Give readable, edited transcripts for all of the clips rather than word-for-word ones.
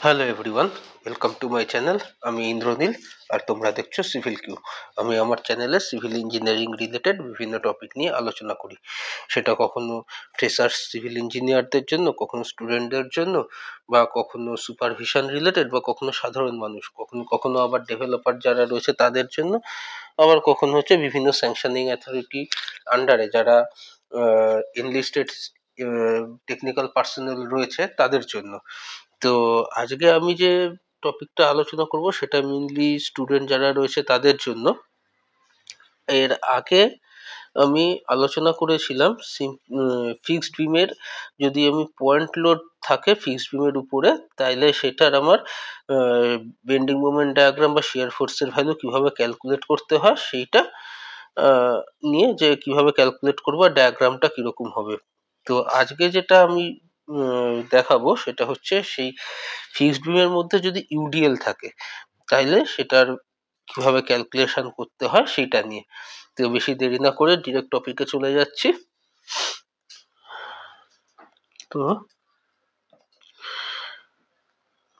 Hello everyone, welcome to my channel. আমি ইন্দ্রনীল আর তোমরা দেখছো সিভিল কিউ। আমি আমার চ্যানেলে সিভিল ইঞ্জিনিয়ারিং রিলেটেড বিভিন্ন টপিক নিয়ে আলোচনা করি। সেটা কখনো ফ্রেশার্স সিভিল ইঞ্জিনিয়ারদের জন্য, কখনো স্টুডেন্টদের জন্য, বা কখনো সুপারভিশন রিলেটেড, বা কখনো সাধারণ মানুষ, কখনো কখনো আবার ডেভেলপার যারা রয়েছে তাদের জন্য, আবার কখনো হচ্ছে বিভিন্ন স্যাংশনিং অ্যাথরিটি আন্ডারে যারা এনলিস্টেড টেকনিক্যাল পার্সোনাল রয়েছে তাদের জন্য। তো আজকে আমি যে টপিকটা আলোচনা করব সেটা মেনলি স্টুডেন্ট যারা রয়েছে তাদের জন্য। এর আগে আমি আলোচনা করেছিলাম ফিক্সড বিমের যদি আমি পয়েন্ট লোড থাকে ফিক্সড বিমের উপরে, তাইলে সেটার আমার বেন্ডিং মোমেন্ট ডায়াগ্রাম বা শিয়ার ফোর্সের ভ্যালু কিভাবে ক্যালকুলেট করতে হয় সেইটা নিয়ে, যে কিভাবে ক্যালকুলেট করবো আর ডায়াগ্রামটা কিরকম হবে। তো আজকে যেটা আমি দেখাবো সেটা হচ্ছে সেই ফিক্সড বিমের মধ্যে যদি ইউডিএল থাকে তাইলে সেটার কিভাবে ক্যালকুলেশন করতে হয় সেইটা নিয়ে। তো বেশি দেরি না করে ডিরেক্ট টপিকে চলে যাচ্ছি। তো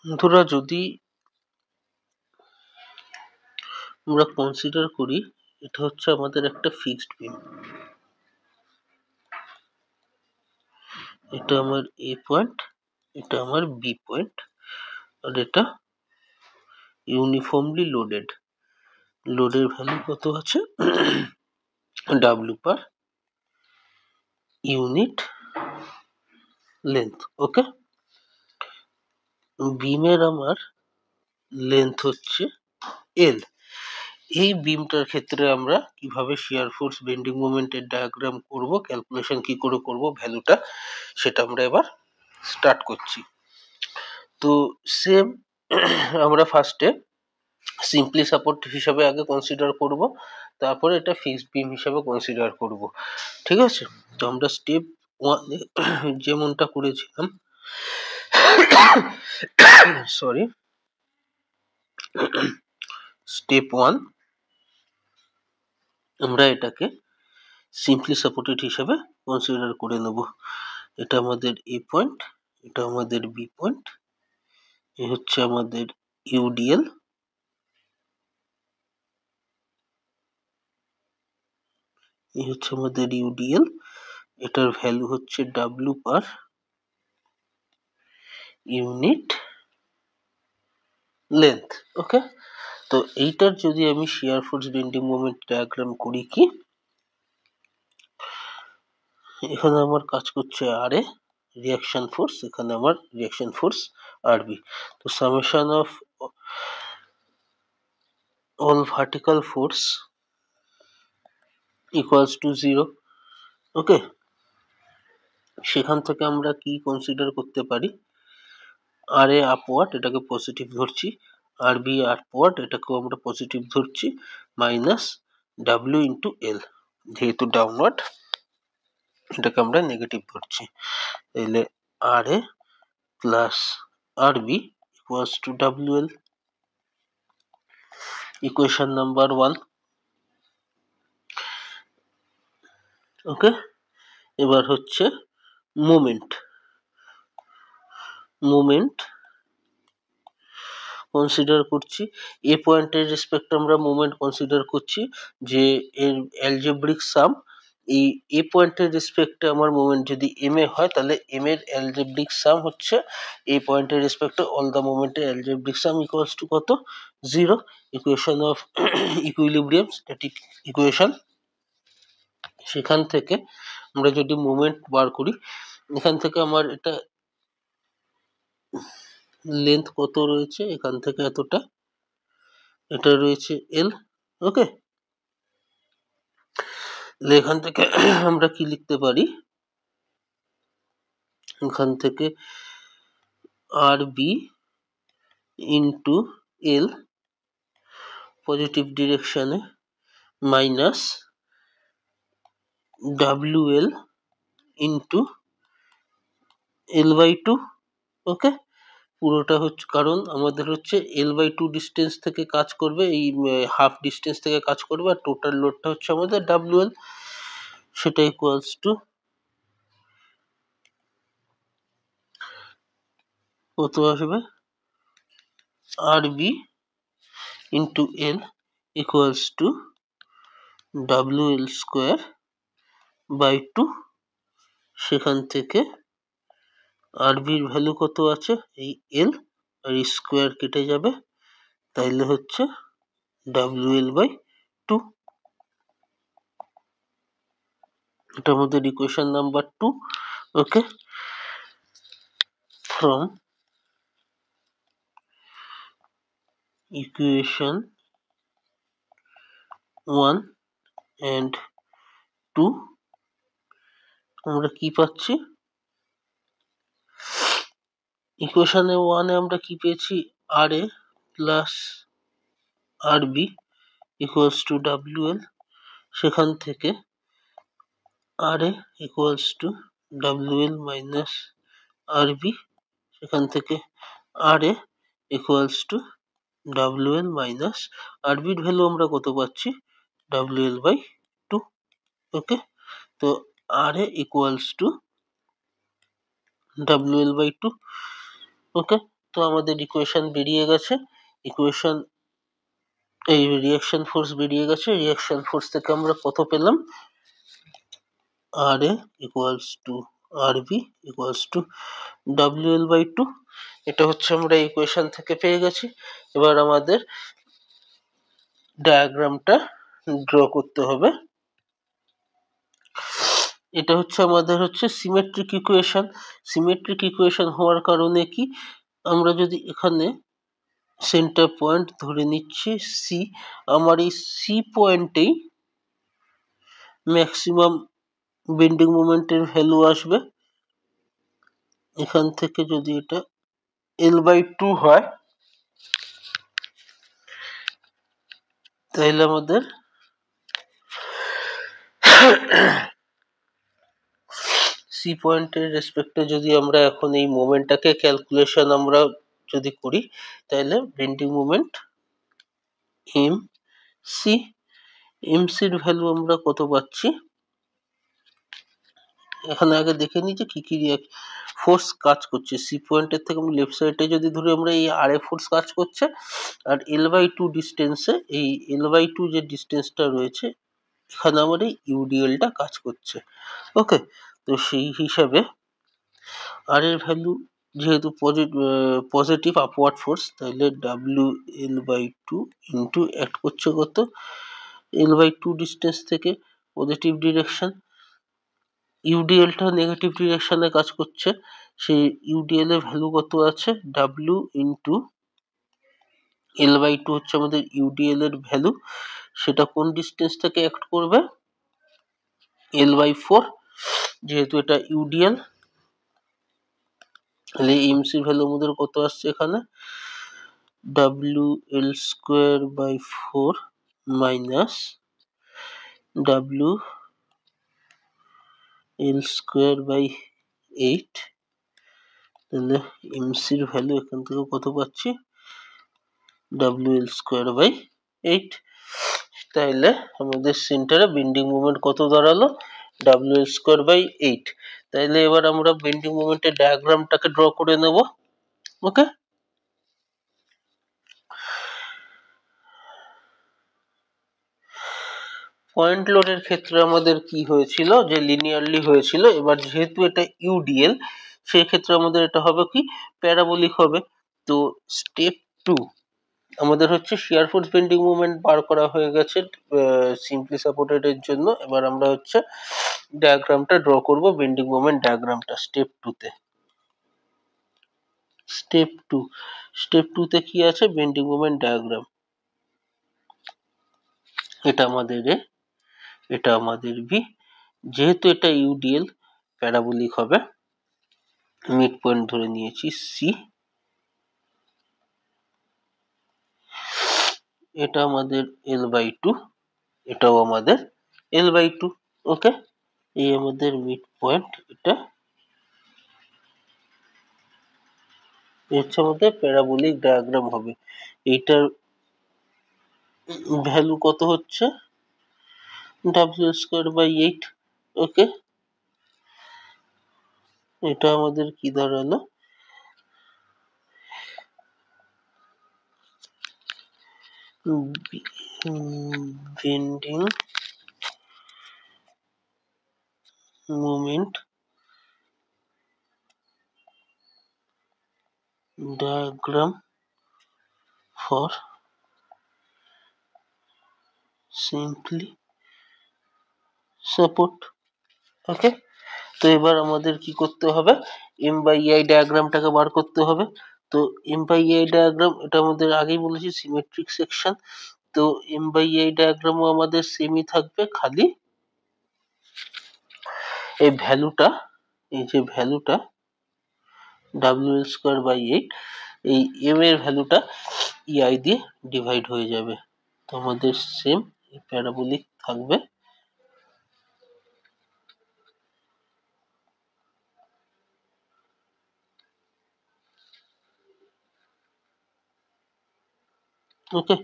বন্ধুরা, যদি আমরা কনসিডার করি এটা হচ্ছে আমাদের একটা ফিক্সড বিম, এটা আমার এ পয়েন্ট, এটা আমার বি পয়েন্ট, আর এটা ইউনিফর্মলি লোডেড। লোডের ভ্যালু কত আছে? W per unit length. Okay, বিমের আমার লেন্থ হচ্ছে এল। এই বিমটার ক্ষেত্রে আমরা কিভাবে শিয়ার ফোর্স বেন্ডিং মোমেন্টের ডায়াগ্রাম করব, ক্যালকুলেশন কি করে করব ভ্যালুটা, সেটা আমরা এবার স্টার্ট করছি। তো সেম আমরা ফার্স্টে সিম্পলি সাপোর্ট হিসাবে আগে কনসিডার করব, তারপরে এটা ফিক্সড বিম হিসাবে কনসিডার করব। ঠিক আছে? তো আমরা স্টেপ ওয়ানে যেমনটা করেছিলাম, সরি, স্টেপ ওয়ান আমরা এটাকে সিম্পলি সাপোর্টেড হিসাবে কনসিডার করে নেব। এটা আমাদের এ পয়েন্ট, এটা আমাদের বি পয়েন্ট, এ হচ্ছে আমাদের ইউডিএল, এই হচ্ছে আমাদের ইউডিএল, এটার ভ্যালু হচ্ছে ডাব্লিউ পার ইউনিট লেন্থ। ওকে, তো এইটার যদি আমি shear force bending moment diagram করি, কি এখানে আমার কাজ করছে আর এ রিয়াকশন ফোর্স, এখানে আমার রিয়াকশন ফোর্স আর বি। তো summation of all vertical force equals to 0। ওকে, সেখান থেকে আমরা কি কনসিডার করতে পারি? আর এ আপওয়ার্ড, এটাকে পজিটিভ ধরছি, আর বি আপওয়ার্ড, এটাকেও আমরা পজিটিভ ধরছি, মাইনাস ডাব্লিউ ইন্টু এল, যেহেতু ডাউনওয়ার্ড এটাকে আমরা নেগেটিভ ধরছি। তাহলে R A plus R B equals to W L, equation number 1। Okay, এবার হচ্ছে মোমেন্ট কনসিডার করছি। এ পয়েন্টের রেসপেক্ট আমরা মোমেন্ট কনসিডার করছি, যে এর অ্যালজেব্রিক সাম, এই এ পয়েন্টের রেসপেক্টে আমার মোমেন্ট যদি এম এ হয় তাহলে এম এর অ্যালজেব্রিক সাম হচ্ছে এই পয়েন্টের রেসপেক্টে অল দ্য মোমেন্টের অ্যালজেব্রিক সাম ইকুয়ালস টু কত? 0। Equation of equilibrium, static equation. সেখান থেকে আমরা যদি মোমেন্ট বার করি, এখান থেকে আমার এটা লেন্থ কত রয়েছে, এখান থেকে এতটা, এটা রয়েছে এল। ওকে, এখান থেকে আমরা কি লিখতে পারি? এখান থেকে R B into L positive ডিরেকশনে minus W L into L by two. Okay, পুরোটা হচ্ছে, কারণ আমাদের হচ্ছে এল বাই টু ডিস্টেন্স থেকে কাজ করবে, এই হাফ ডিস্টেন্স থেকে কাজ করবে, আর টোটাল লোডটা হচ্ছে আমাদের ডাব্লিউ এল, সেটা ইকুয়ালস টু কত আসবে? RB into L equals to WL square by 2। সেখান থেকে আরবির ভ্যালু কত আছে, এই এল আর স্কোয়ার কেটে যাবে, তাইলে হচ্ছে WL বাই 2। এটা আমাদের equation number 2। Okay, from equation 1 and 2 আমরা কি পাচ্ছি, ইকুয়েশনে 1 এ আমরা কি পেয়েছি, RA plus RB equals to WL। সেখান থেকে RA equals to WL minus RB, সেখান থেকে RA equals to WL minus RBর ভ্যালু আমরা কত পাচ্ছি, WL বাই 2। ওকে, তো RA equals to WL by 2। Okay, তো আমাদের ইকুয়েশন বেরিয়ে গেছে, ইকুয়েশন এই রিঅ্যাকশন ফোর্স বেরিয়ে গেছে। রিঅ্যাকশন ফোর্স থেকে আমরা কত পেলাম, RA equals to RB equals to WL by 2। এটা হচ্ছে আমরা ইকুয়েশন থেকে পেয়ে গেছি। এবার আমাদের ডায়াগ্রামটা ড্র করতে হবে। এটা হচ্ছে আমাদের হচ্ছে সিমেট্রিক ইকুয়েশন। সিমেট্রিক ইকুয়েশন হওয়ার কারণে কি, আমরা যদি এখানে সেন্টার পয়েন্ট ধরে নিচ্ছি সি, আমার এই সি পয়েন্টেই ম্যাক্সিমাম বেন্ডিং মোমেন্টের ভ্যালু আসবে। এখান থেকে যদি এটা L বাই 2 হয়, তাহলে আমাদের সি পয়েন্টের রেসপেক্টে যদি আমরা এখন এই মোমেন্টটাকে ক্যালকুলেশন আমরা যদি করি, তাহলে বেন্ডিং মোমেন্ট এম সি, এমসির ভ্যালু আমরা কত পাচ্ছি, এখানে আগে দেখে নিই যে কি কি ফোর্স কাজ করছে। সি পয়েন্টের থেকে আমি লেফট সাইডে যদি ধরি, আমরা এই RA ফোর্স কাজ করছে, আর L বাই 2 ডিস্টেন্সে, এই L বাই 2 যে ডিস্টেন্সটা রয়েছে, এখানে আমার এই ইউডিএলটা কাজ করছে। ওকে, তো সেই হিসাবে আর এর ভ্যালু যেহেতু পজিটিভ আপওয়ার্ড ফোর্স, তাহলে WL বাই 2 ইন্টু অ্যাড করছে কত, L বাই 2 ডিস্টেন্স থেকে পজিটিভ ডিরেকশন, ইউডিএলটা নেগেটিভ ডিরেকশনে কাজ করছে, সেই ইউডিএল এর ভ্যালু কত আছে, W ইন্টু L বাই 2 হচ্ছে আমাদের ইউডিএল এর ভ্যালু। সেটা কোন ডিস্টেন্স থেকে অ্যাক্ট করবে, L বাই 4, যেহেতু এটা ইউডিএল, তাহলে এমসির ভ্যালু আমাদের কত আসছে এখানে, WL square by 4 minus WL square by 8। তাহলে এমসির ভ্যালু এখান থেকে কত পাচ্ছি, WL স্কোয়ার বাই 8। তাহলে আমাদের সেন্টারে বেন্ডিং মোমেন্ট কত দাঁড়ালো, WL স্কোয়ার বাই 8। তাহলে এবার আমরা বেন্ডিং মোমেন্টের ডায়াগ্রামটাকে ড্র করে নেব। ওকে, পয়েন্ট লোডের ক্ষেত্রে আমাদের কি হয়েছিল, যে লিনিয়ারলি হয়েছিল। এবার যেহেতু এটা ইউডিএল, সেই ক্ষেত্রে আমাদের এটা হবে কি, প্যারাবোলিক হবে। তো স্টেপ 2 আমাদের হচ্ছে শিয়ার ফোর্স বেন্ডিং মোমেন্ট বার করা হয়ে গেছে সিম্পলি সাপোর্টেড এর জন্য। এবার আমরা হচ্ছে ডায়াগ্রামটা ড্র করব, বেন্ডিং মোমেন্ট ডায়াগ্রামটা স্টেপ 2 তে। স্টেপ 2 তে কি আছে, বেন্ডিং মোমেন্ট ডায়াগ্রাম। এটা আমাদের এ, এটা আমাদের বি। যেহেতু এটা ইউডিএল, প্যারাবোলিক হবে। মিড পয়েন্ট ধরে নিয়েছি সি। এটা আমাদের L বাই 2, এটাও আমাদের L বাই 2। ওকে, এই আমাদের মিড পয়েন্ট, এটা হচ্ছে আমাদের প্যারাবোলিক ডায়াগ্রাম হবে। এইটার ভ্যালু কত হচ্ছে, W স্কোয়ার বাই 8। ওকে, এটা আমাদের কি দাঁড়ালো, bending moment diagram for simply support. ওকে, তো এবার আমাদের কি করতে হবে, এম বাই আই ডায়াগ্রামটাকে বার করতে হবে। তো এম বাই আই ডায়াগ্রাম, এটা আমাদের আগেই বলেছি সিমেট্রিক সেকশন। তো এম বাই আই ডায়াগ্রামও আমাদের সেমই থাকবে, খালি এই ভ্যালুটা, এই যে ভ্যালুটা ডাব্লিউ স্কোয়ার বাই 8, এই এম এর ভ্যালুটা ইআই দিয়ে ডিভাইড হয়ে যাবে। তো আমাদের সেম প্যারাবোলিক থাকবে। ওকে,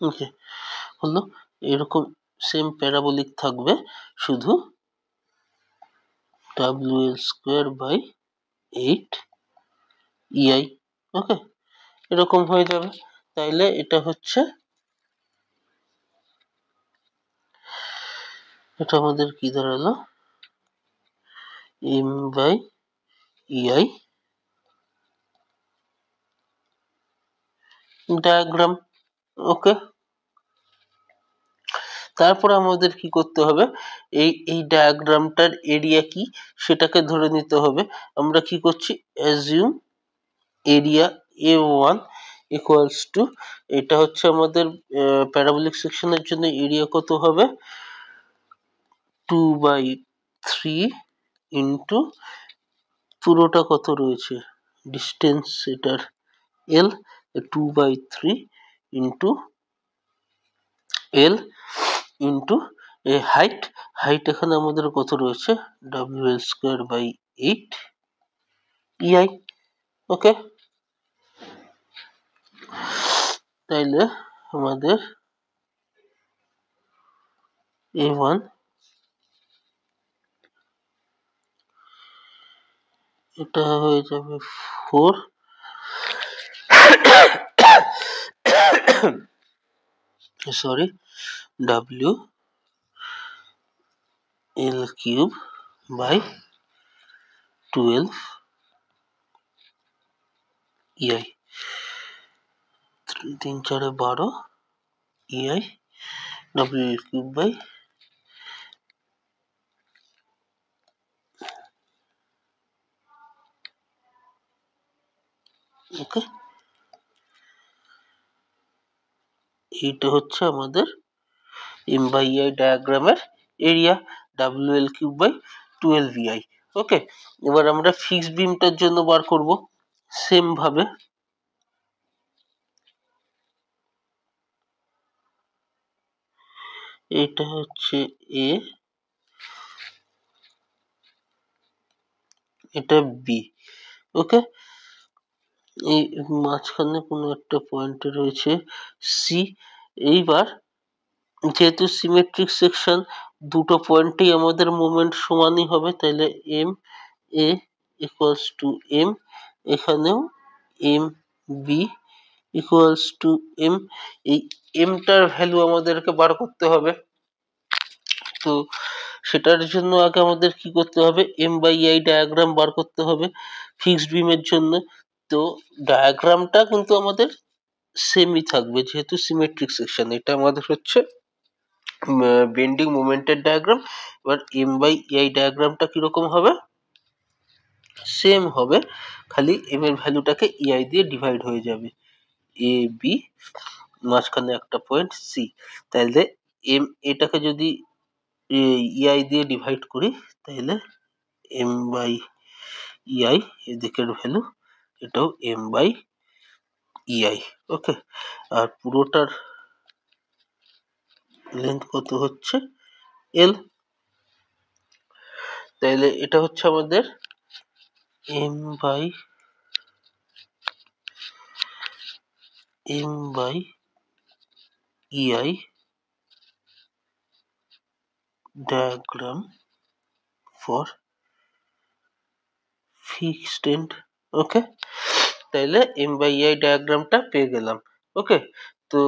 ওকে হলো, এরকম সেম প্যারাবোলিক থাকবে, শুধু ডাব্লিউ স্কোয়ার বাই 8 ইআই। ওকে, এরকম হয়ে যাবে। তাইলে এটা হচ্ছে, এটা আমাদের কি দাঁড়ালো, এম বাই ইআই ডায়াগ্রাম। ওকে, তারপর আমাদের কি করতে হবে, এই ডায়াগ্রামটার এরিয়া কি সেটাকে ধরে নিতে হবে। আমরা কি করছি, assume area A1 equals to, এটা হচ্ছে আমাদের প্যারাবোলিক সেকশনের জন্য এরিয়া কত হবে, 2/3 ইন্টু পুরোটা কত রয়েছে ডিস্টেন্স এটার L, 2/3 into L into height, height এখানে আমাদের কত রয়েছে, W square by 8 E I. Okay, তাইলে আমাদের A1 এটা হয়ে যাবে 4, sorry, W L cube by 12 E I, 3 4 12 E I, W L cube by, okay, এইটা হচ্ছে আমাদের এম বাই আই ডায়াগ্রামের area, W L cube by 12 E I. Okay, এবার আমরা ফিক্সড বিমটার জন্য বার করব সেম ভাবে। এটা হচ্ছে এ, এটা বি। ওকে, এই মাঝখানে কোনো একটা পয়েন্টে রয়েছে সি। এইবার যেহেতু সিমেট্রিক সেকশন, দুটো পয়েন্টেই আমাদের মোমেন্ট সমানই হবে, তাহলে M A equals to M, এখানেও M B equals to M. এই এমটার ভ্যালু আমাদেরকে বার করতে হবে। তো সেটার জন্য আগে আমাদের কি করতে হবে, এম বাই আই ডায়াগ্রাম বার করতে হবে ফিক্সড বিমের জন্য। তো ডায়াগ্রামটা কিন্তু আমাদের সেমই থাকবে, যেহেতু সিমেট্রিক সেকশন। এটা আমাদের হচ্ছে বেন্ডিং মোমেন্টের ডায়াগ্রাম। এবার এম বাই আই ডায়াগ্রামটা কিরকম হবে, সেম হবে, খালি এম এর ভ্যালুটাকে ইআই দিয়ে ডিভাইড হয়ে যাবে, এ বি, মাঝখানে একটা পয়েন্ট সি। তাহলে এম, এটাকে যদি ইআই দিয়ে ডিভাইড করি, তাহলে এম বাই ইআই, এদিকের ভ্যালু, এটাও এম বাই ইআই। ওকে, আর পুরোটার লেন্থ কত হচ্ছে, এল। তাহলে এটা হচ্ছে আমাদের M by E I diagram for fixed end. Okay, তাইলে M/I ডায়াগ্রামটা পেয়ে গেলাম। ওকে, তো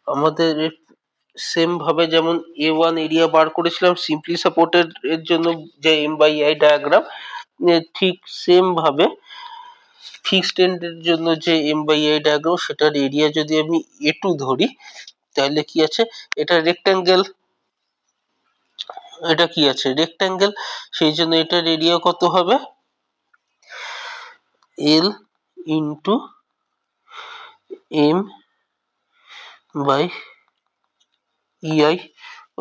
আমাদের সেম ভাবে যেমন A1 এরিয়া বার করেছিলাম সিম্পলি সাপোর্টেড এর জন্য যে M/I ডায়াগ্রাম, ঠিক সেম ভাবে ফিক্সড এন্ড এর জন্য যে M/I ডায়াগ্রাম সেটার এরিয়া যদি আমি A2 ধরি, তাহলে কি আছে, এটা রেক্ট্যাঙ্গেল, এটা কি আছে রেক্ট্যাঙ্গেল, সেই জন্য এটার এরিয়া কত হবে, L ইন্টু M/EI।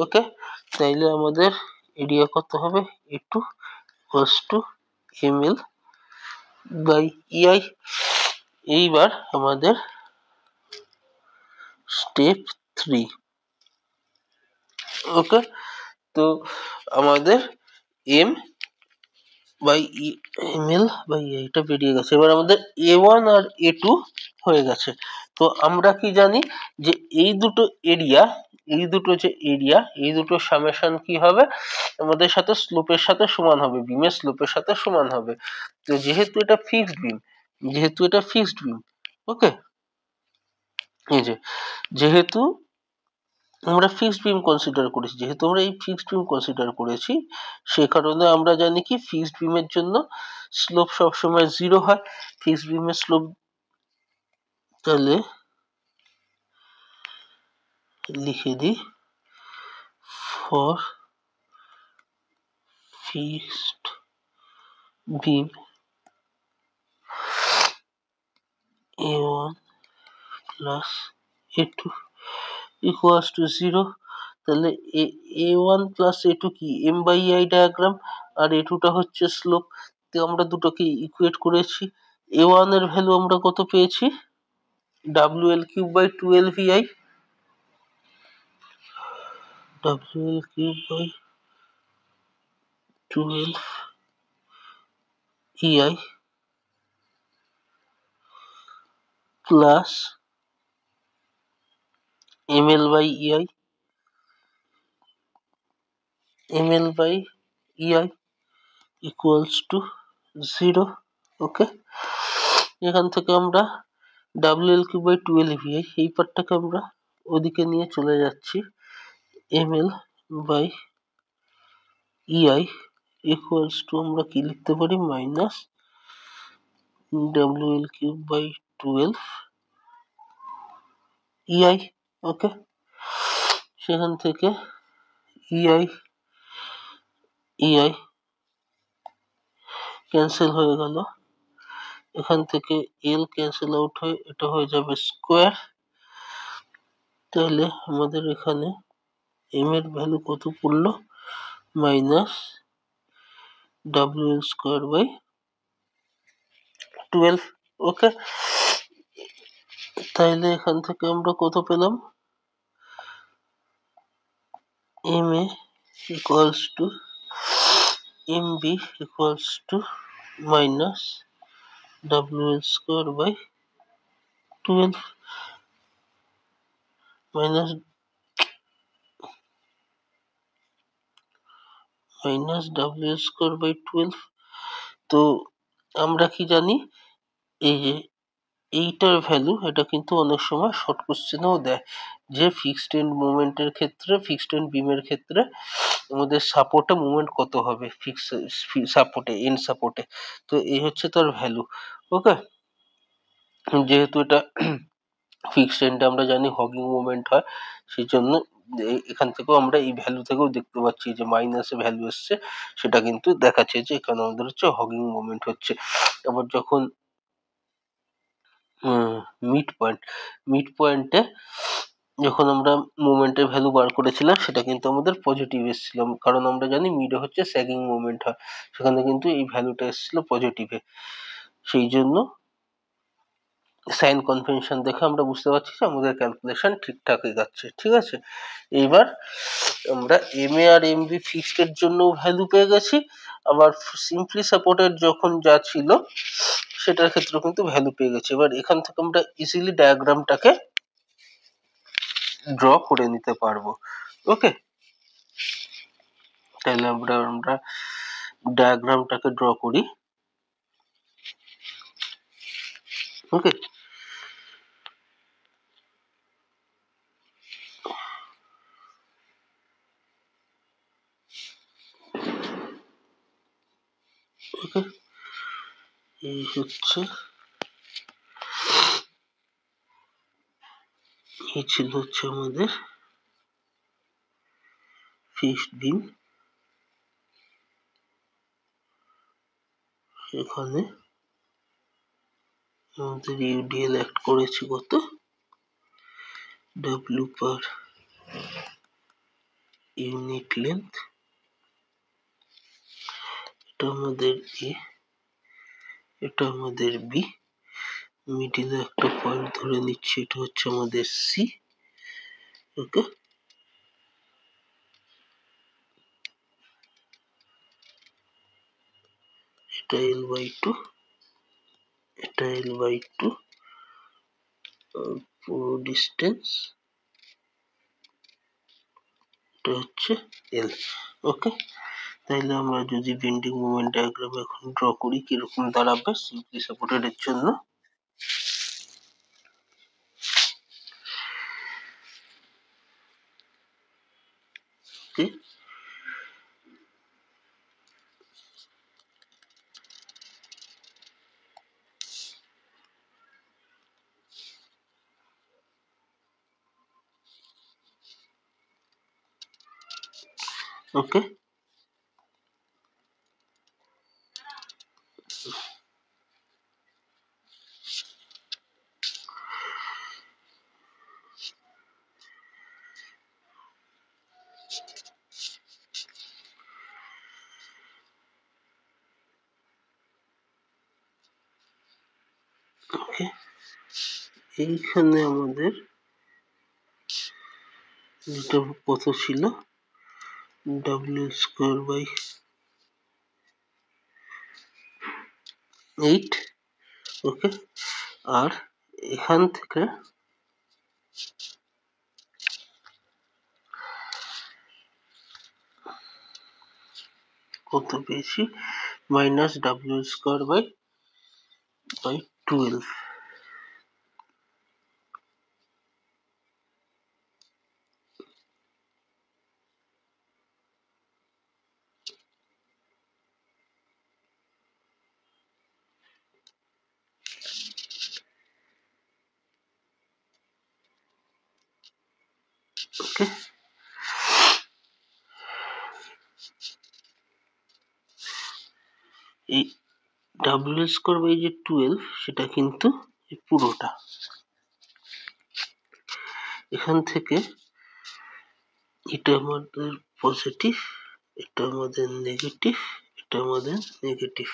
ওকে, তাইলে আমাদের এরিয়া কত হবে, A2 ইকুয়ালস টু ML/EI। এইবার আমাদের স্টেপ 3। ওকে, তো আমাদের ML/EI এটা বেরিয়ে গেছে। এবার আমাদের A1 আর A2 হয়ে গেছে। তো আমরা কি জানি যে এই দুটো এরিয়া, এই দুটো যে এরিয়া, এই দুটো সামেশন কি হবে, আমাদের সাথে স্লোপের সাথে সমান হবে, বিমের স্লোপের সাথে সমান হবে। তো যেহেতু এটা ফিক্সড বিম, যেহেতু এটা ফিক্সড বিম, ওকে, এই যে যেহেতু আমরা ফিক্সড বিম কনসিডার করেছি, যেহেতু আমরা এই ফিক্সড বিম কনসিডার করেছি, সে কারণে আমরা জানি কি ফিক্সড বিমের জন্য স্লোপ সবসময় 0 হয়। ফিক্সড বিমের স্লোপ, তাহলে লিখে দিই, for fixed beam A1 plus A2 equals to 0। তাহলে A1 প্লাস A2 কি, M/I ডায়াগ্রাম, আর A2টা হচ্ছে স্লোপ। তো আমরা দুটোকে ইকুয়েট করেছি। A1 এর ভ্যালু আমরা কত পেয়েছি, WL3/12VI, WL3/12EI plus ML/EI, ML/EI equals to 0। ওকে, এখান থেকে আমরা WL3/12VI এই পার্টটাকে আমরা ওদিকে নিয়ে চলে যাচ্ছি। ML/EI ইকুয়ালস টু আমরা কি লিখতে পারি, মাইনাস WL3/12EI। ওকে, সেখান থেকে EI ক্যান্সেল হয়ে গেল, এখান থেকে L ক্যান্সেল আউট হয়ে এটা হয়ে যাবে স্কোয়ার। তাহলে আমাদের এখানে M এর ভ্যালু কত পড়লো, মাইনাস WL²/12। ওকে, তাইলে এখান থেকে আমরা কত পেলাম, MA equals to MB equals to minus WL²/12 minus WL²/12। তো আমরা কি জানি, এই যে এইটার ভ্যালু, এটা কিন্তু অনেক সময় শর্ট কোশ্চেনেও দেয়, যে ফিক্সড এন্ড মুভমেন্টের ক্ষেত্রে, ফিক্সড এন্ড বিমের ক্ষেত্রে আমাদের সাপোর্টে মুভমেন্ট কত হবে, সাপোর্টে, এন্ড সাপোর্টে। তো এই হচ্ছে তার ভ্যালু। ওকে, যেহেতু এটা ফিক্সড এন্ডে আমরা জানি হগিং মুভমেন্ট হয়, সেই জন্য এখান থেকেও আমরা এই ভ্যালু থেকেও দেখতে পাচ্ছি যে মাইনাসে ভ্যালু এসছে, সেটা কিন্তু দেখাচ্ছে যে এখানে আমাদের হচ্ছে হগিং মুভমেন্ট হচ্ছে। আবার যখন মিড পয়েন্টে যখন আমরা মুভমেন্টের ভ্যালু বার করেছিলাম, সেটা কিন্তু আমাদের পজিটিভ এসেছিল, কারণ আমরা জানি মিডে হচ্ছে স্যাগিং মুভমেন্ট হয়, সেখানে কিন্তু এই ভ্যালুটা এসেছিল পজিটিভে। সেই জন্য সাইন কনভেনশন দেখে আমরা বুঝতে পারছি যে আমাদের ক্যালকুলেশন ঠিকঠাকই যাচ্ছে। ঠিক আছে, এইবার আমরা MA আর MB ফিক্সড এর জন্য ভ্যালু পেয়ে গেছি, আবার সিম্পলি সাপোর্টের যখন যা ছিল সেটার ক্ষেত্রে কিন্তু ভ্যালু পেয়ে গেছি। এবার এখান থেকে আমরা ইজিলি ডায়াগ্রামটাকে ড্র করে নিতে পারবো। ওকে, তাহলে আমরা ডায়াগ্রামটাকে ড্র করি। ওকে, ওকে, এই হচ্ছে, এই ছিল হচ্ছে আমাদের ফিক্সড বিম। এখানে আমাদের ইউডিএল অ্যাক্ট করেছি কত, ডাব্লিউ পার ইউনিট লেন্থ। এটা আমাদের এ, এটা আমাদের বি, মিডিলে একটা পয়েন্ট ধরে নিচ্ছি, এটা হচ্ছে আমাদের সি। ওকে, এটা L/2, এটা L/2, পুরো ডিস্টেন্স এটা হচ্ছে এল। ওকে, তাইলে আমরা যদি বেন্ডিং মোমেন্ট ডায়াগ্রাম এখন ড্র করি কিরকম দাঁড়াবে সিম্পলি সাপোর্টেড এর জন্য। ওকে, ওকে, ওকে, এইখানে আমাদের যেটা কত ছিল, W²/8। ওকে, আর এখান থেকে কত পেয়েছি, -W²/12। ওকে, এই W²/12 সেটা কিন্তু পুরোটা, এখান থেকে এটা আমাদের পজিটিভ, এটা আমাদের নেগেটিভ, এটা আমাদের নেগেটিভ।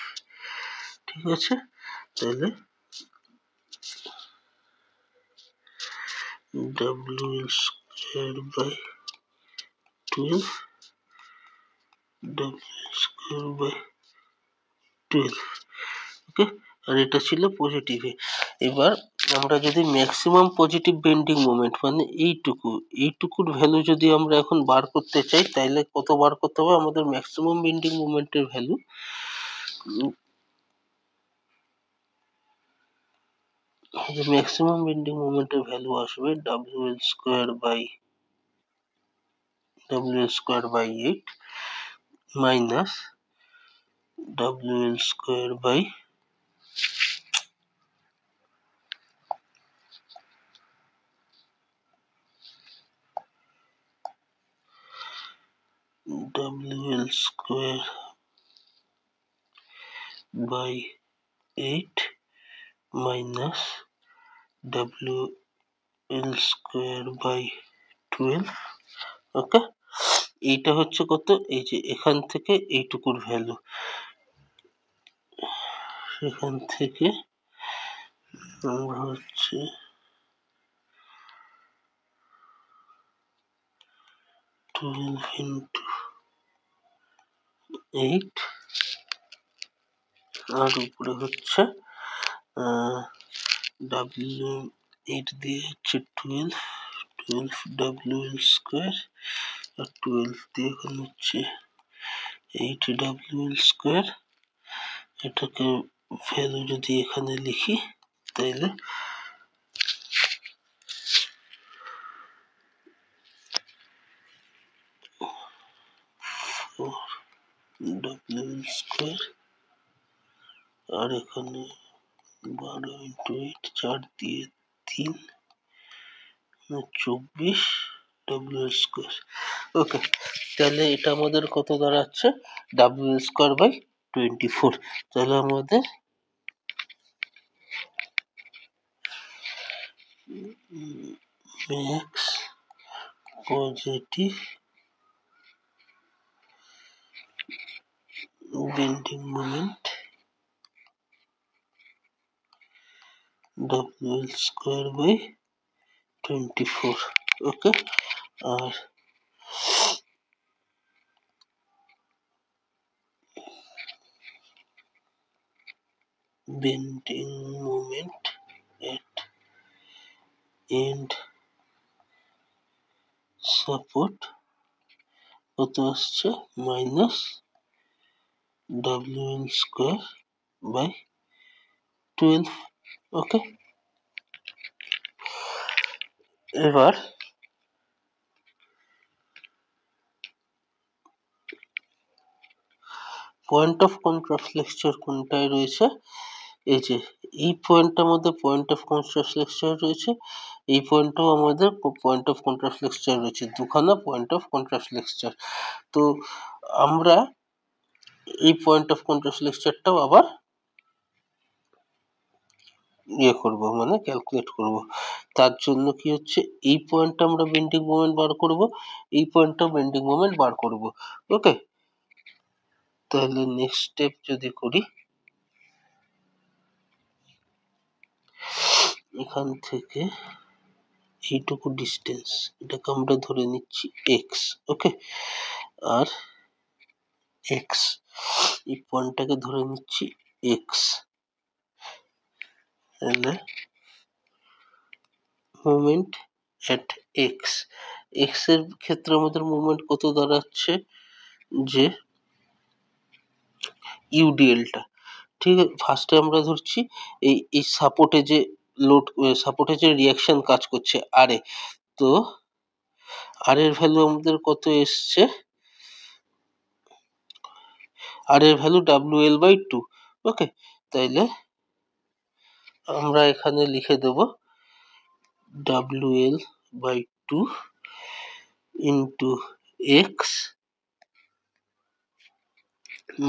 ঠিক আছে, তাহলে W²/12, W²/12। ওকে, আর এটা ছিল পজিটিভে। এবার আমরা যদি ম্যাক্সিমাম পজিটিভ বেন্ডিং মোমেন্ট মানে এইটুকুর ভ্যালু যদি আমরা এখন বার করতে চাই, তাইলে কত বার করতে হবে, আমাদের ম্যাক্সিমাম বেন্ডিং মোমেন্টের ভ্যালু আসবে WL²/8 minus WL² minus WL²/12। ওকে, এইটা হচ্ছে কত, এই যে এখান থেকে এইটুকুর ভ্যালু, এখান থেকে আমরা হচ্ছে 12 into 8, আর উপরে হচ্ছে W8 দিয়ে হচ্ছে 12 WL² আর 12 দিয়ে এখন হচ্ছে এইট ডাব্লিউ এল স্কোয়ার, এটাকে ভ্যালু যদি এখানে লিখি তাইলে ডাব্লিউ এল স্কোয়ার, আর এখানে 12 ইন্টু 8, 4 দিয়ে 3, 24 ডাব্লিউ এল স্কোয়ার। ওকে, তাহলে এটা আমাদের কত দাঁড়াচ্ছে? W L square by 24। তাহলে আমাদের max positive bending moment W L square by 24। Okay, আর bending moment at end support কত আসছে? Minus W L square by 12। Okay, এবার পয়েন্ট অফ কন্ট্রাফ্লেক্সার কোনটায় রয়েছে? এই যে এই পয়েন্টটার মধ্যে পয়েন্ট অফ কন্ট্রাফ্লেক্সার রয়েছে, এই পয়েন্টটাও আমাদের পয়েন্ট অফ কন্ট্রাফ্লেক্সার রয়েছে, দুখানা পয়েন্ট অফ কন্ট্রাফ্লেক্সার। তো আমরা এই পয়েন্ট অফ কন্ট্রাফ্লেক্সারটাও আবার করব, মানে ক্যালকুলেট করব। তার জন্য কি হচ্ছে, এই পয়েন্টটা আমরা বেন্ডিং মোমেন্ট বার করব, এই পয়েন্টটাও বেন্ডিং মোমেন্ট বার করব। ওকে, তাহলে নেক্সট স্টেপ যদি করি, এখান থেকে এইটুকু ডিস্টেন্স, এটাকে আমরা ধরে নিচ্ছি এক্স। ওকে, আর এক্স, এই পয়েন্টটাকে ধরে নিচ্ছি এক্স। তাহলে মোমেন্ট এট এক্স, এক্স এর ক্ষেত্রে আমাদের মোমেন্ট কত দাঁড়াচ্ছে? যে ইউডিএলটা, ঠিক আছে। ফার্স্টে আমরা ধরছি এই সাপোর্টে যে লোড, সাপোর্টে যে রিয়াকশন কাজ করছে আর এ, তো আর এর ভ্যালু আমাদের কত এসছে? আর এর value W L by 2। Okay, তাইলে আমরা এখানে লিখে দেব W L by 2 into X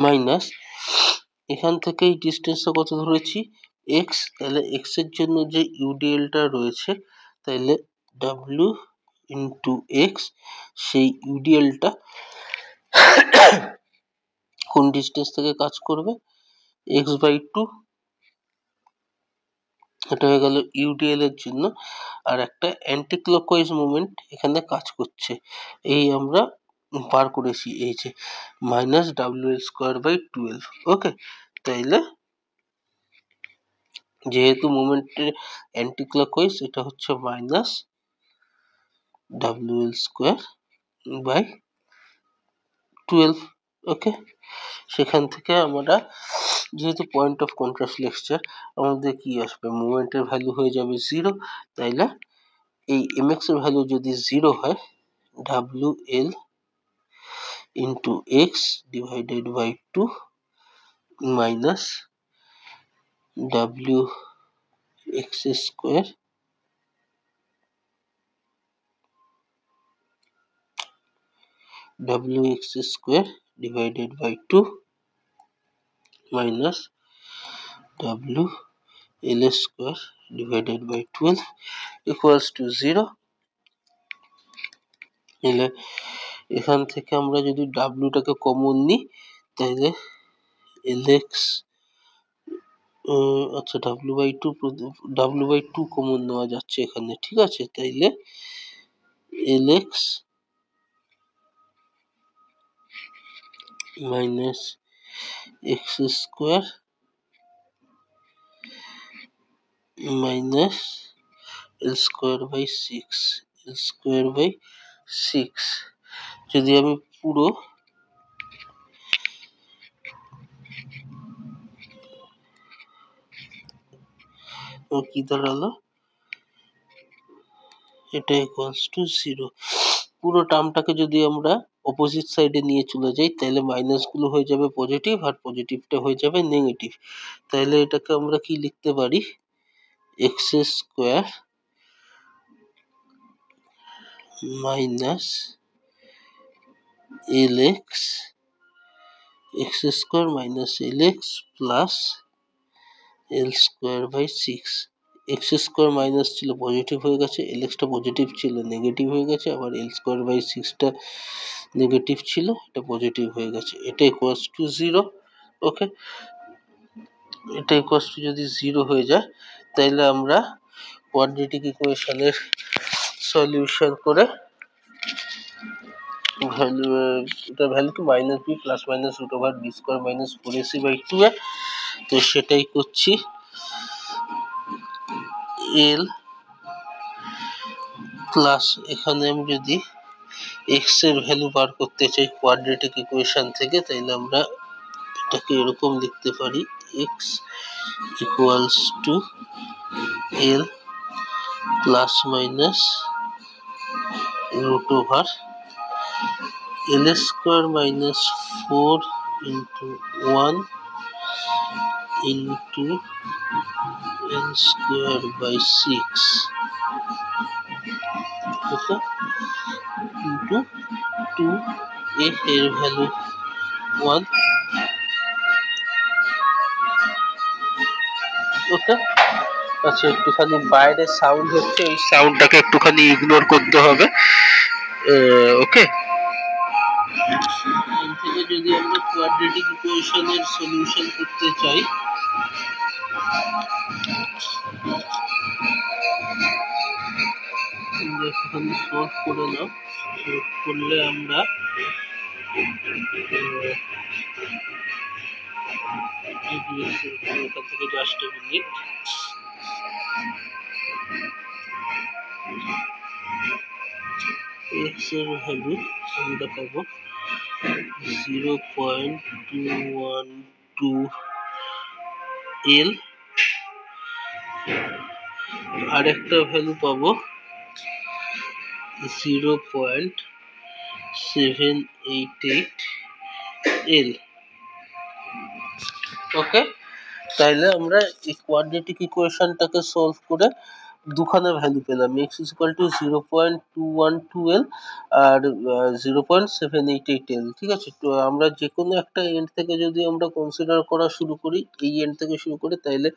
minus, এখান থেকে এই ডিস্টেন্সটা কত ধরেছি? এক্স। তাহলে এক্স এর জন্য যে ইউডিএলটা রয়েছে, তাহলে ডাব্লিউ ইন্টু এক্স, সেই ইউডিএলটা কোন ডিস্টেন্স থেকে কাজ করবে? X by 2। এটা হয়ে গেল ইউডিএল এর জন্য। আর একটা অ্যান্টি ক্লকওয়াইজ মুভমেন্ট এখানে কাজ করছে, এই আমরা বার করেছি, এই যে minus W L square by 12। Okay, তাইলে যেহেতু মুভমেন্টের অ্যান্টি ক্লকওয়াইজ, এটা হচ্ছে minus W L square by 12। Okay, সেখান থেকে আমরা যেহেতু পয়েন্ট অফ কন্ট্রাফ্লেক্সার, আমাদের কি আসবে? মুভমেন্টের ভ্যালু হয়ে যাবে 0। তাইলে এই এমএক্স এর ভ্যালু যদি 0 হয়, W L into X divided by 2 minus W X square divided by 2 minus w l square divided by 12 equals to 0। তাহলে এখান থেকে আমরা যদি ডাব্লিউটাকে কমন নিই, তাহলে lx, আচ্ছা ডাব্লিউ বাই টু কমন নেওয়া যাচ্ছে এখানে, ঠিক আছে। তাইলে lx minus X square minus L square by 6, L square by 6। যদি আমি পুরো কি দাঁড়ালো, এটা ইকুয়ালস টু 0। পুরো টার্মটাকে যদি আমরা অপোজিট সাইডে নিয়ে চলে যাই তাহলে মাইনাস গুলো হয়ে যাবে পজিটিভ আর পজিটিভটা হয়ে যাবে নেগেটিভ। তাহলে এটাকে আমরা কি লিখতে পারি, X square minus L X, X square minus L X plus L square by 6। X square minus ছিল পজিটিভ হয়ে গেছে, এল এক্সটা পজিটিভ ছিল নেগেটিভ হয়ে গেছে, আবার এল স্কোয়ার বাই 6টা নেগেটিভ ছিল এটা পজিটিভ হয়ে গেছে। এটা ইকুয়ালস টু 0। ওকে, এটা ইকুয়ালস টু যদি 0 হয়ে যায় তাহলে আমরা কোয়াড্রেটিক ইকুয়েশনের সলিউশন করে ভ্যালু, এটা ভ্যালু কি minus B plus minus root over B square minus 4ac by 2a। তো সেটাই করছি। এল প্লাস এখানে আমি যদি এক্স এর ভ্যালু বার করতে চাই কোয়াড্রেটিক ইকুয়েশন থেকে তাহলে আমরা এটাকে এরকম লিখতে পারি, X equals to L plus minus root over L square minus 4 into 1 into L square by 6 okay into 2a এর ভ্যালু 1। ওকে, আচ্ছা একটুখানি বাইরে সাউন্ড হচ্ছে, এই সাউন্ডটাকে একটুখানি ইগনোর করতে হবে। ওকে, এখান থেকে যদি আমরা কোয়াড্রেটিক ইকুয়েশনের সলিউশন করতে চাই একটুখানি সলভ করে নাও। সলভ করলে আমরা এখান থেকে জাস্ট এ মিনিট, এক্স এর ভ্যালু আমরা পাবো 0.212 এল, আর একটা ভ্যালু পাবো 0.788 এল। ওকে, তাইলে আমরা এই কোয়াড্রেটিক ইকুয়েশনটাকে সলভ করে দুখানা ভ্যালু পেলাম, এক্স ইকুয়াল টু 0.212 এল আর 0.788 এল। ঠিক আছে, তো আমরা যে কোনো একটা এন্ড থেকে যদি আমরা কনসিডার করা শুরু করি, এই এন্ড থেকে শুরু করে, তাইলে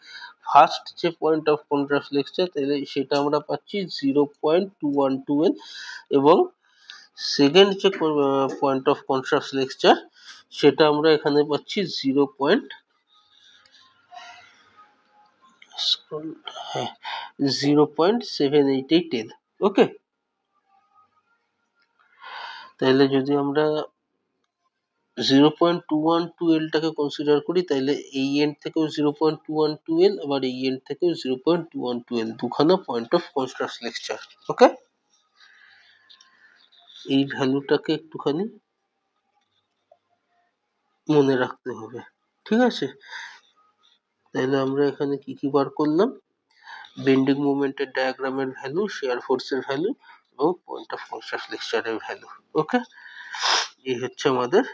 ফার্স্ট যে পয়েন্ট অফ কন্ট্রাস্ট লেকচার তাইলে সেটা আমরা পাচ্ছি 0.212 এল, এবং সেকেন্ড যে পয়েন্ট অফ কন্ট্রাস্ট লেকচার সেটা আমরা এখানে পাচ্ছি 0.788 এল। ওকে, তাহলে যদি আমরা 0.212 এলটাকে কনসিডার করি তাহলে এই এন্ড থেকেও 0.212 এল, আবার এই এন্ড থেকেও 0.212 এল, দুখানা পয়েন্ট অফ কন্ট্রাস্ট লেকচার। ওকে, এই ভ্যালুটাকে একটুখানি মনে রাখতে হবে। ঠিক আছে, তাহলে আমরা এখানে কি কি বার করলাম, বেন্ডিং মোমেন্টের ডায়াগ্রামের ভ্যালু, শিয়ার ফোর্সের ভ্যালু এবং পয়েন্ট অফ কন্ট্রাস্ট লেকচারের ভ্যালু। ওকে, এই হচ্ছে আমাদের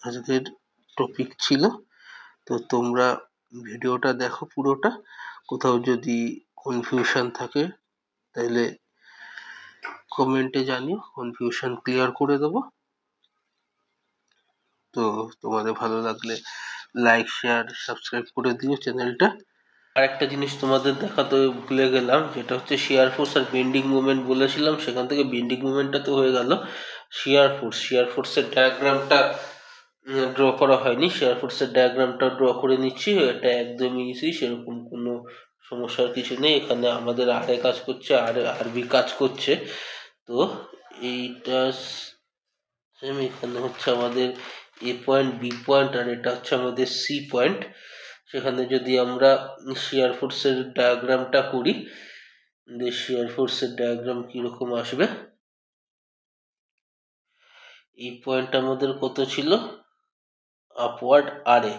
আজকের টপিক ছিল। তো তোমরা ভিডিওটা দেখো পুরোটা, কোথাও যদি কনফিউশন থাকে তাহলে কমেন্টে জানিও, কনফিউশন ক্লিয়ার করে দেবো। তো তোমাদের ভালো লাগলে লাইক শেয়ার সাবস্ক্রাইব করে দিও চ্যানেলটা। আরেকটা জিনিস তোমাদের দেখাতে ভুলে গেলাম, যেটা হচ্ছে শিয়ার ফোর্স আর বেন্ডিং মুভমেন্ট বলেছিলাম, সেখান থেকে বেন্ডিং মুভমেন্টটা তো হয়ে গেল, শিয়ার ফোর্সের ডায়াগ্রামটা ড্র করা হয়নি, শিয়ার ফোর্সের ডায়াগ্রামটা ড্র করে নিচ্ছি। এটা একদমই ইজি, সেরকম কোনো সমস্যার কিছু নেই। এখানে আমাদের আর এ কাজ করছে, আর বি কাজ করছে। তো এইটা এখানে হচ্ছে আমাদের এ পয়েন্ট, বি পয়েন্ট, আর এটা হচ্ছে আমাদের সি পয়েন্ট। সেখানে যদি আমরা শিয়ার ফোর্সের ডায়াগ্রামটা করি, শিয়ার ফোর্সের ডায়াগ্রাম কিরকম আসবে, এই পয়েন্ট আমাদের কত ছিল, আপওয়ার্ড আর এ,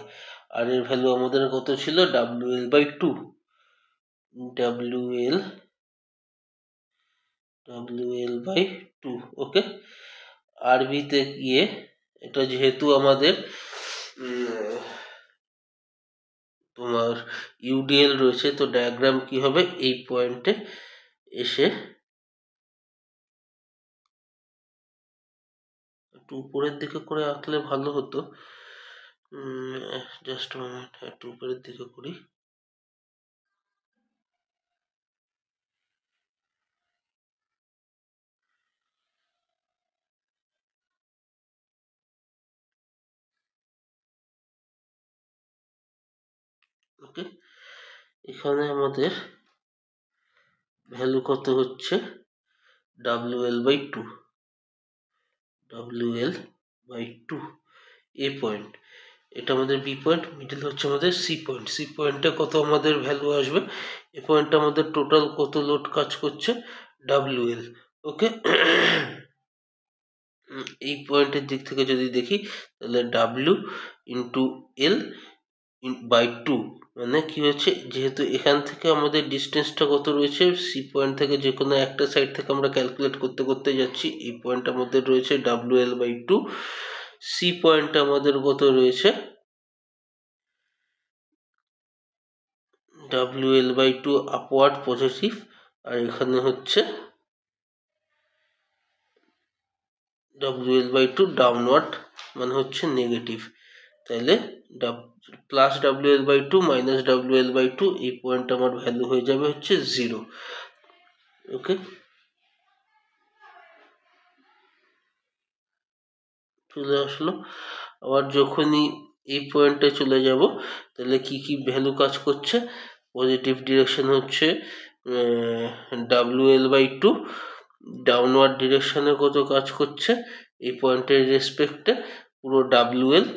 আর এর ভ্যালু আমাদের কত ছিল, WL/2, WL/2, ওকে। আরবিতে গিয়ে এটা যেহেতু আমাদের তোমার ইউডিএল রয়েছে, তো ডায়াগ্রাম কি হবে, এই পয়েন্টে এসে একটু উপরের দিকে করে আঁকলে ভালো হতো। জাস্ট মোমেন্ট, একটু উপরের দিকে করি। ওকে, এখানে আমাদের ভ্যালু কত হচ্ছে, WL/2, WL/2 এ পয়েন্ট, এটা আমাদের বি পয়েন্ট, মিডল হচ্ছে আমাদের সি পয়েন্ট। সি পয়েন্টে কত আমাদের ভ্যালু আসবে, এ পয়েন্টে আমাদের টোটাল কত লোড কাজ করছে, WL, ওকে। এই পয়েন্টের দিক থেকে যদি দেখি তাহলে W/L/2, মানে কি হচ্ছে, যেহেতু এখান থেকে আমাদের ডিস্টেন্সটা কত রয়েছে, সি পয়েন্ট থেকে যে কোনো একটা সাইড থেকে আমরা ক্যালকুলেট করতে করতে যাচ্ছি, এই পয়েন্ট আমাদের রয়েছে WL/2, সি পয়েন্ট আমাদের কত রয়েছে, WL/2 আপওয়ার্ড পজিটিভ, আর এখানে হচ্ছে WL/2 ডাউনওয়ার্ড, মানে হচ্ছে নেগেটিভ। তাহলে প্লাস WL/2 মাইনাস WL/2, এই পয়েন্ট আমার ভ্যালু হয়ে যাবে হচ্ছে 0, ওকে। চলে আসলো। আবার যখনই এই পয়েন্টে চলে যাব তাহলে কি কি ভ্যালু কাজ করছে, পজিটিভ ডিরেকশন হচ্ছে WL/2, ডাউনওয়ার্ড ডিরেকশনে কত কাজ করছে এই পয়েন্টের রেসপেক্টে, পুরো WL,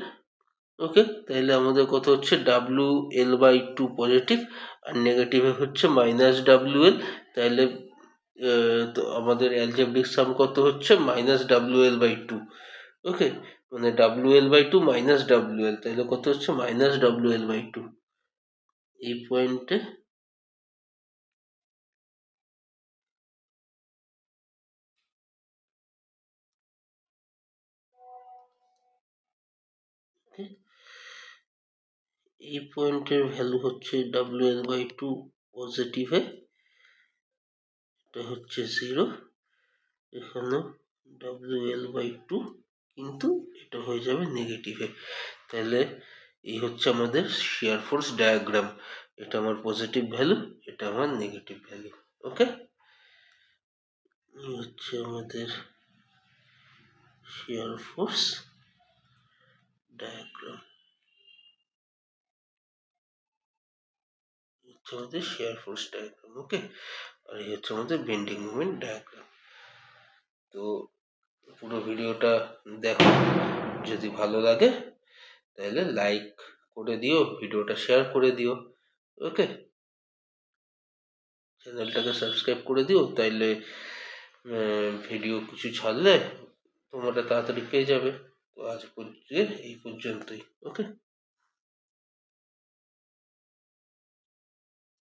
ওকে। তাহলে আমাদের কত হচ্ছে, WL/2 পজিটিভ, আর নেগেটিভে হচ্ছে মাইনাস WL, তাহলে তো আমাদের অ্যালজেব্রিক সাম কত হচ্ছে, মাইনাস WL/2, ওকে, মানে WL/2 মাইনাস WL, তাহলে কত হচ্ছে, মাইনাস WL/2 এই পয়েন্টে। এই পয়েন্টের ভ্যালু হচ্ছে WL/2 পজিটিভে, এটা হচ্ছে 0, এখানে WL/2, কিন্তু এটা হয়ে যাবে নেগেটিভে। তাহলে এই হচ্ছে আমাদের শিয়ার ফোর্স ডায়াগ্রাম, এটা আমার পজিটিভ ভ্যালু, এটা আমার নেগেটিভ ভ্যালু, ওকে। এই হচ্ছে আমাদের শিয়ার ফোর্স ডায়াগ্রাম, হচ্ছে আমাদের শিয়ার ফোর্স ডায়াগ্রাম, ওকে। আর এই হচ্ছে আমাদের বেন্ডিং মোমেন্ট ডায়াগ্রাম। তো পুরো ভিডিওটা দেখো, যদি ভালো লাগে তাহলে লাইক করে দিও, ভিডিওটা শেয়ার করে দিও, ওকে। চ্যানেলটাকে সাবস্ক্রাইব করে দিও, তাইলে ভিডিও কিছু ছাড়লে তোমরা তাড়াতাড়ি পেয়ে যাবে। তো আজ এই পর্যন্তই, ওকে।